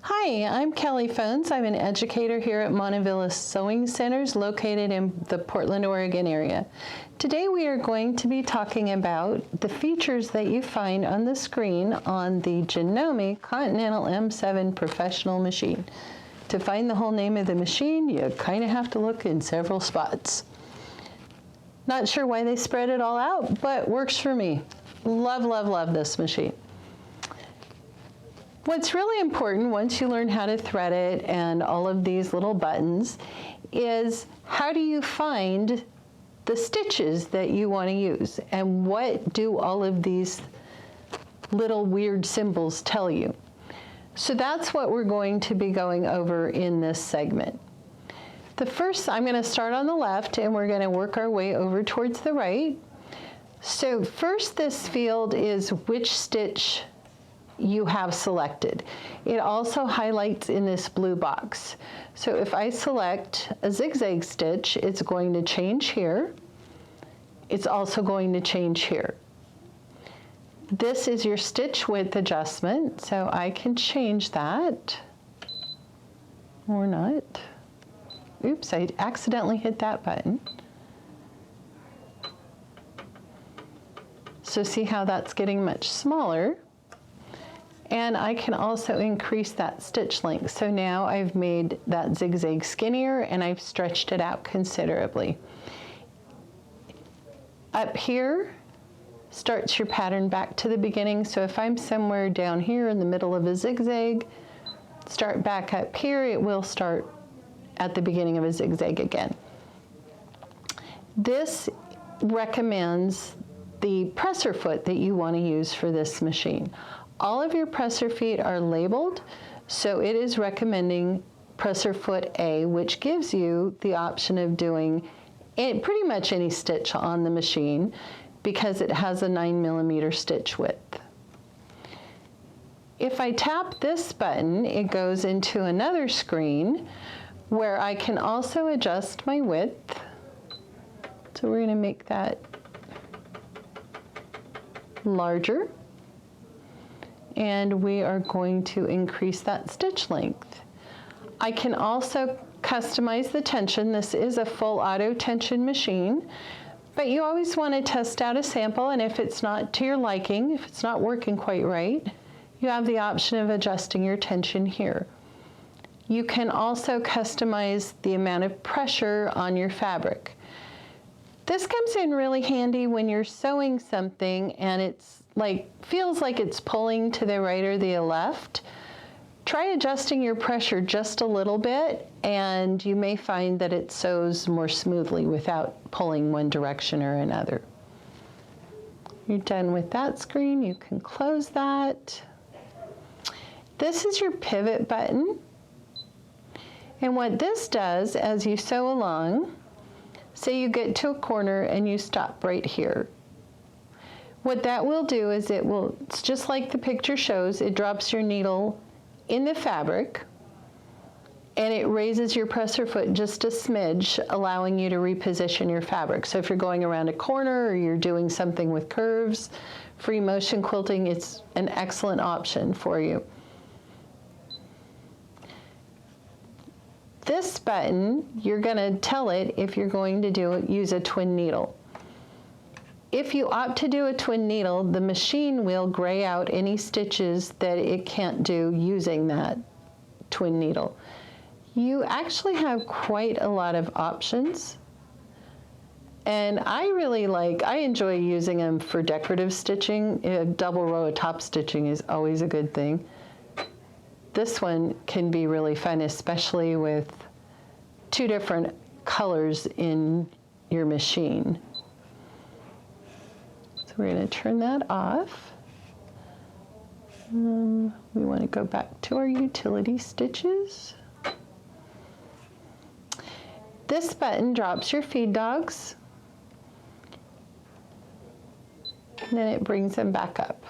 Hi, I'm Kelly Phones. I'm an educator here at Montavilla Sewing Centers located in the Portland, Oregon area. Today we are going to be talking about the features that you find on the screen on the Janome Continental M7 professional machine. To find the whole name of the machine, you kind of have to look in several spots. Not sure why they spread it all out, but works for me. Love, love, love this machine. What's really important once you learn how to thread it and all of these little buttons is how do you find the stitches that you want to use and what do all of these little weird symbols tell you. So that's what we're going to be going over in this segment. The first, I'm going to start on the left and we're going to work our way over towards the right. So first, this field is which stitch you have selected. It also highlights in this blue box. So if I select a zigzag stitch, it's going to change here. It's also going to change here. This is your stitch width adjustment, so I can change that or not. Oops, I accidentally hit that button. So see how that's getting much smaller. And I can also increase that stitch length. So now I've made that zigzag skinnier and I've stretched it out considerably. Up here starts your pattern back to the beginning. So if I'm somewhere down here in the middle of a zigzag, start back up here, it will start at the beginning of a zigzag again. This recommends the presser foot that you want to use for this machine. All of your presser feet are labeled, so it is recommending presser foot A, which gives you the option of doing pretty much any stitch on the machine because it has a 9mm stitch width. If I tap this button, it goes into another screen where I can also adjust my width. So we're going to make that larger. And we are going to increase that stitch length. I can also customize the tension. This is a full auto tension machine, but you always want to test out a sample, and if it's not to your liking, if it's not working quite right, you have the option of adjusting your tension here. You can also customize the amount of pressure on your fabric. This comes in really handy when you're sewing something and it's feels like it's pulling to the right or the left. Try adjusting your pressure just a little bit and you may find that it sews more smoothly without pulling one direction or another. You're done with that screen, you can close that. This is your pivot button. And what this does as you sew along, say you get to a corner and you stop right here. What that will do is it's just like the picture shows, it drops your needle in the fabric and it raises your presser foot just a smidge, allowing you to reposition your fabric. So if you're going around a corner or you're doing something with curves, free motion quilting, it's an excellent option for you. This button, you're going to tell it if you're going to use a twin needle. If you opt to do a twin needle, the machine will gray out any stitches that it can't do using that twin needle. You actually have quite a lot of options. And I enjoy using them for decorative stitching. A double row of top stitching is always a good thing. This one can be really fun, especially with two different colors in your machine. So we're going to turn that off. We want to go back to our utility stitches. This button drops your feed dogs. And then it brings them back up.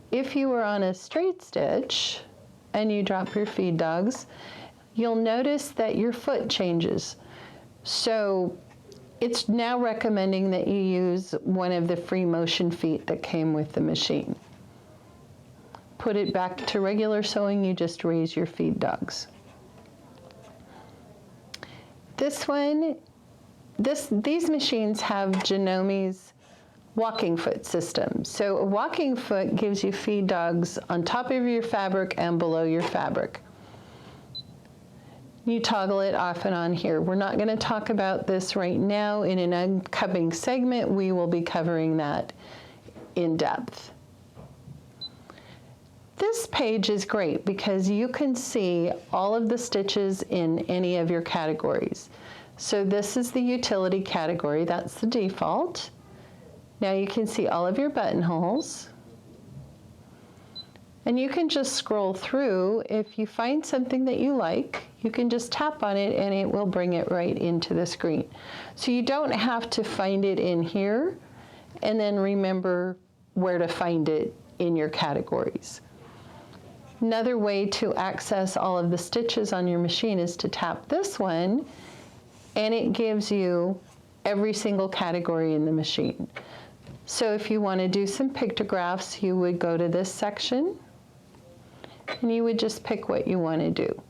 If you were on a straight stitch and you drop your feed dogs, you'll notice that your foot changes. So it's now recommending that you use one of the free motion feet that came with the machine. put it back to regular sewing, you just raise your feed dogs. This one, these machines have Janome's walking foot system. So a walking foot gives you feed dogs on top of your fabric and below your fabric. You toggle it off and on here. We're not going to talk about this right now. In an upcoming segment, we will be covering that in depth. This page is great because you can see all of the stitches in any of your categories. So this is the utility category, that's the default. Now you can see all of your buttonholes. And you can just scroll through. If you find something that you like, you can just tap on it and it will bring it right into the screen. So you don't have to find it in here and then remember where to find it in your categories. Another way to access all of the stitches on your machine is to tap this one, and it gives you every single category in the machine. So if you want to do some pictographs, you would go to this section, and you would just pick what you want to do.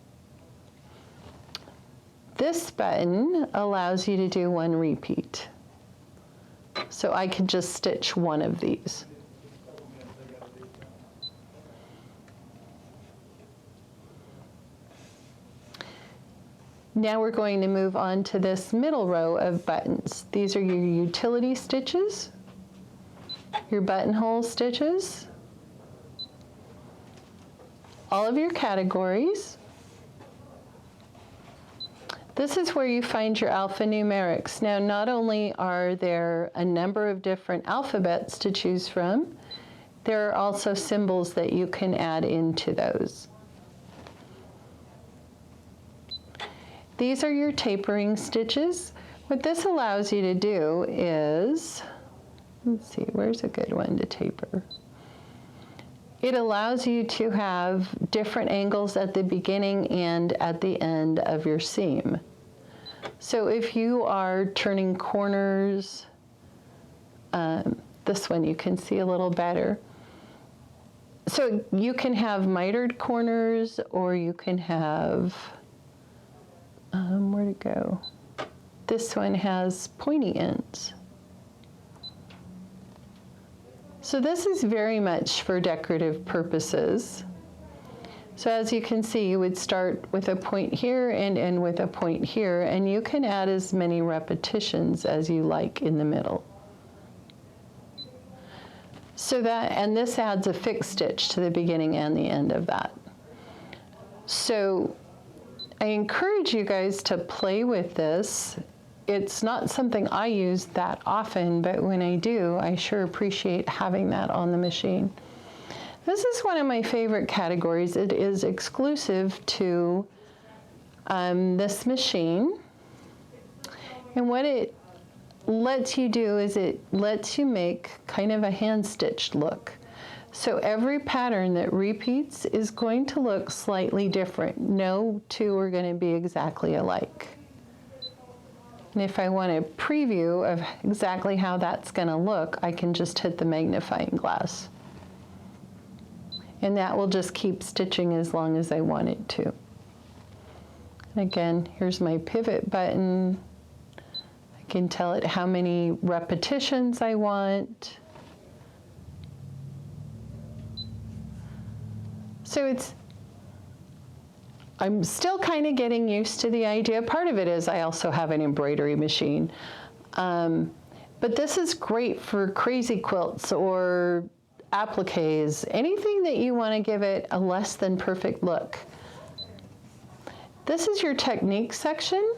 This button allows you to do one repeat. So I could just stitch one of these. Now we're going to move on to this middle row of buttons. These are your utility stitches, your buttonhole stitches, all of your categories. This is where you find your alphanumerics. Now, not only are there a number of different alphabets to choose from, there are also symbols that you can add into those. These are your tapering stitches. What this allows you to do is, let's see, where's a good one to taper? It allows you to have different angles at the beginning and at the end of your seam. So if you are turning corners, this one you can see a little better. So you can have mitered corners, or you can have, where to go? This one has pointy ends. So this is very much for decorative purposes. So as you can see, you would start with a point here and end with a point here, and you can add as many repetitions as you like in the middle. So that, and this adds a fixed stitch to the beginning and the end of that. So I encourage you guys to play with this. It's not something I use that often, but when I do, I sure appreciate having that on the machine. This is one of my favorite categories. It is exclusive to this machine. And what it lets you do is it lets you make kind of a hand-stitched look. So every pattern that repeats is going to look slightly different. No two are going to be exactly alike. And if I want a preview of exactly how that's going to look, I can just hit the magnifying glass. And that will just keep stitching as long as I want it to. Again, here's my pivot button. I can tell it how many repetitions I want. So I'm still kind of getting used to the idea. Part of it is I also have an embroidery machine. But this is great for crazy quilts or appliques, anything that you want to give it a less than perfect look. This is your technique section.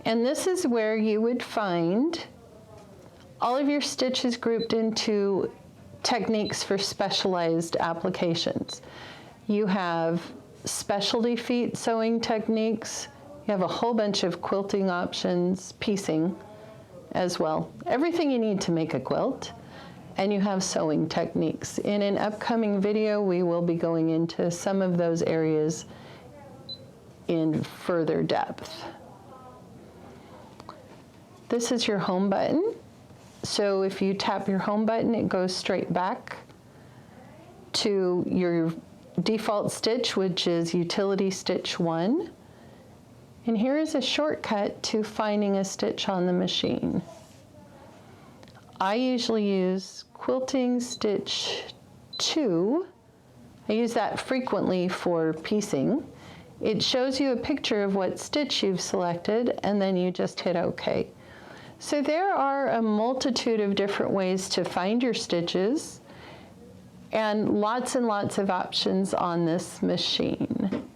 And this is where you would find all of your stitches grouped into techniques for specialized applications. You have specialty feet sewing techniques. You have a whole bunch of quilting options, piecing as well. Everything you need to make a quilt. And you have sewing techniques. In an upcoming video, we will be going into some of those areas in further depth. This is your home button. So if you tap your home button, it goes straight back. to your default stitch, which is utility stitch 1. And here is a shortcut to finding a stitch on the machine. I usually use quilting stitch 2. I use that frequently for piecing. It shows you a picture of what stitch you've selected, and then you just hit OK. So there are a multitude of different ways to find your stitches, and lots of options on this machine.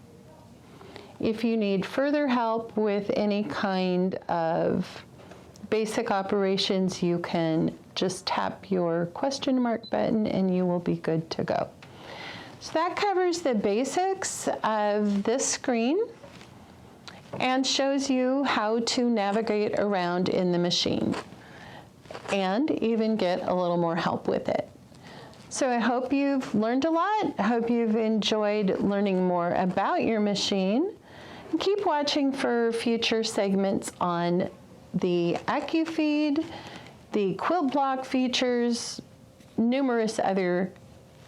If you need further help with any kind of basic operations, you can just tap your question mark button and you will be good to go. So that covers the basics of this screen and shows you how to navigate around in the machine and even get a little more help with it. So I hope you've learned a lot. I hope you've enjoyed learning more about your machine. And keep watching for future segments on the AccuFeed, the quilt block features, numerous other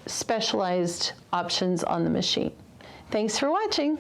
specialized options on the machine. Thanks for watching.